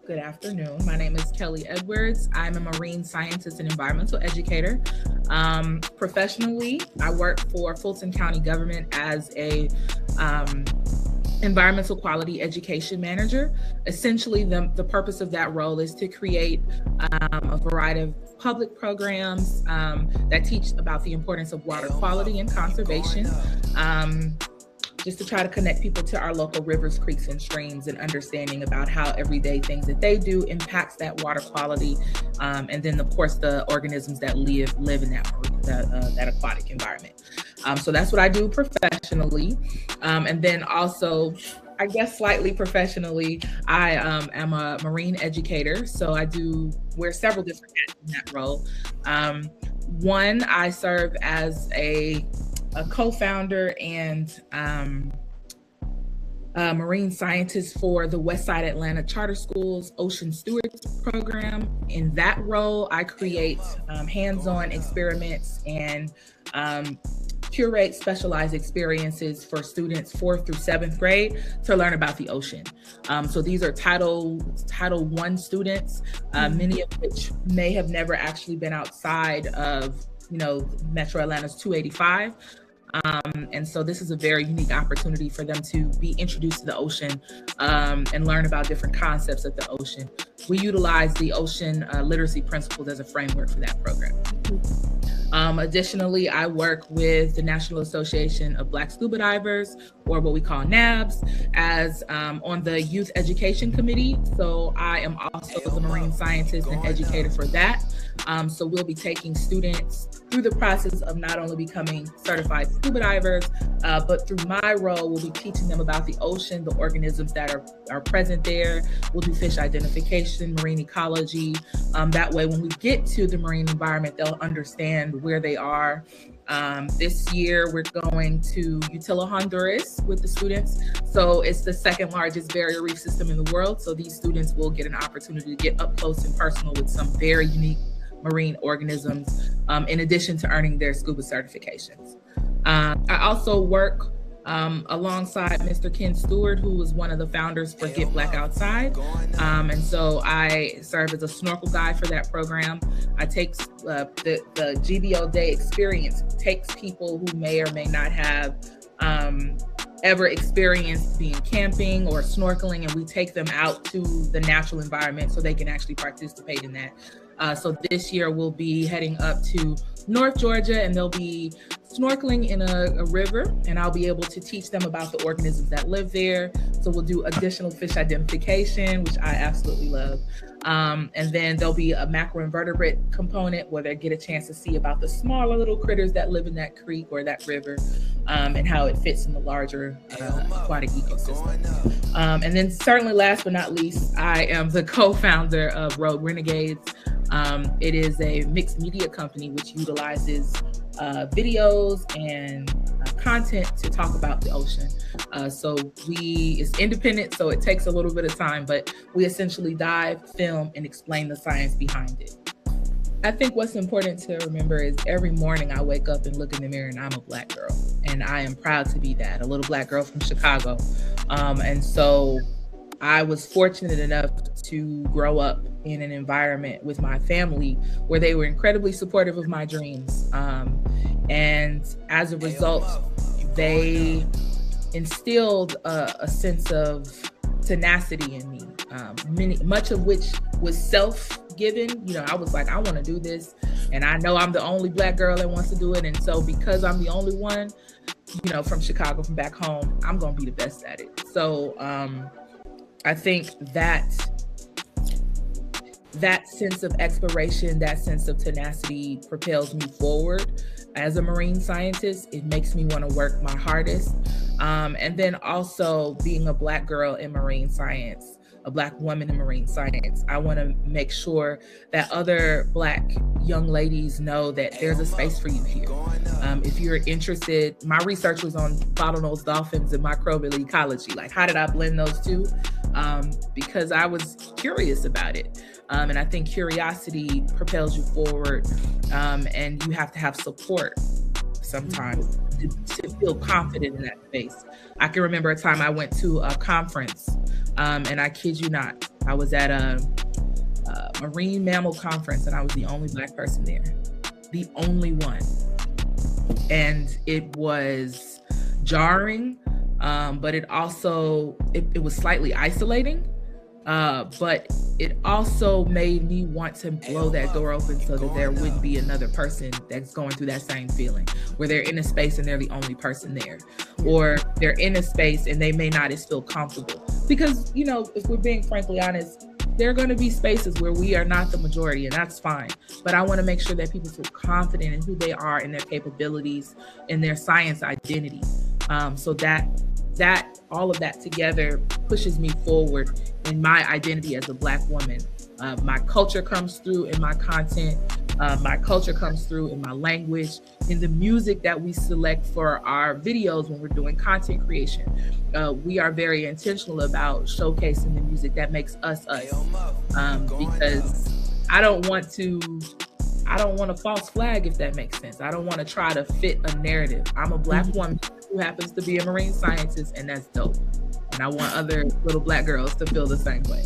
Good afternoon. My name is Kelli Edwards. I'm a marine scientist and environmental educator. Professionally, I work for Fulton County government as a environmental quality education manager. Essentially, the purpose of that role is to create a variety of public programs that teach about the importance of water quality and conservation. Just to try to connect people to our local rivers, creeks, and streams, and understanding about how everyday things that they do impacts that water quality, and then of course the organisms that live in that aquatic environment. So that's what I do professionally, and then also, I guess slightly professionally, I am a marine educator. So I do wear several different hats in that role. One, I serve as a co-founder and marine scientist for the Westside Atlanta Charter Schools Ocean Stewards Program. In that role, I create hands-on experiments and curate specialized experiences for students 4th through 7th grade to learn about the ocean. So these are Title I students, many of which may have never actually been outside of Metro Atlanta's 285. And so this is a very unique opportunity for them to be introduced to the ocean and learn about different concepts of the ocean. We utilize the ocean literacy principles as a framework for that program. Additionally, I work with the National Association of Black Scuba Divers, or what we call NABS, as on the Youth Education Committee. So I am also the marine scientist and educator for that. So we'll be taking students through the process of not only becoming certified scuba divers, but through my role, we'll be teaching them about the ocean, the organisms that are present there. We'll do fish identification, marine ecology. That way, when we get to the marine environment, they'll understand where they are. This year, we're going to Utila, Honduras with the students. So it's the second largest barrier reef system in the world. So these students will get an opportunity to get up close and personal with some very unique marine organisms, in addition to earning their scuba certifications. I also work alongside Mr. Ken Stewart, who was one of the founders for Get Black Outside. And so I serve as a snorkel guide for that program. I take the GBO Day experience, takes people who may or may not have ever experienced being camping or snorkeling, and we take them out to the natural environment so they can actually participate in that. So this year we'll be heading up to North Georgia, and they'll be snorkeling in a river, and I'll be able to teach them about the organisms that live there. So we'll do additional fish identification, which I absolutely love. And then there'll be a macroinvertebrate component where they get a chance to see about the smaller little critters that live in that creek or that river, and how it fits in the larger aquatic ecosystem. And then certainly last but not least, I am the co-founder of Road Renegades. It is a mixed media company which utilizes videos and content to talk about the ocean. So it's independent, so it takes a little bit of time, but we essentially dive, film, and explain the science behind it. I think what's important to remember is every morning I wake up and look in the mirror and I'm a Black girl, and I am proud to be that, a little Black girl from Chicago. And so I was fortunate enough to grow up in an environment with my family where they were incredibly supportive of my dreams. And as a result, they instilled a sense of tenacity in me, much of which was self-given. I was like, I want to do this, and I know I'm the only Black girl that wants to do it. And so because I'm the only one, from Chicago, from back home, I'm going to be the best at it. So I think that sense of exploration, that sense of tenacity propels me forward. As a marine scientist, it makes me want to work my hardest. And then also being a Black girl in marine science, a Black woman in marine science, I want to make sure that other Black young ladies know that there's a space for you here. If you're interested, my research was on bottlenose dolphins and microbial ecology. Like, how did I blend those two? Because I was curious about it. And I think curiosity propels you forward, and you have to have support sometimes to feel confident in that space. I can remember a time I went to a conference, and I kid you not, I was at a marine mammal conference, and I was the only Black person there, the only one. And it was jarring, but it also, it was slightly isolating, but it also made me want to blow that door open so that there wouldn't be another person that's going through that same feeling, where they're in a space and they're the only person there, or they're in a space and they may not as feel comfortable. Because, you know, if we're being frankly honest, there are going to be spaces where we are not the majority, and that's fine. But I want to make sure that people feel confident in who they are, in their capabilities, in their science identity. So that all of that together pushes me forward in my identity as a Black woman. My culture comes through in my content. My culture comes through in my language, in the music that we select for our videos when we're doing content creation. We are very intentional about showcasing the music that makes us us, because I don't want a false flag, if that makes sense. I don't want to try to fit a narrative. I'm a Black woman who happens to be a marine scientist, and that's dope. And I want other little Black girls to feel the same way.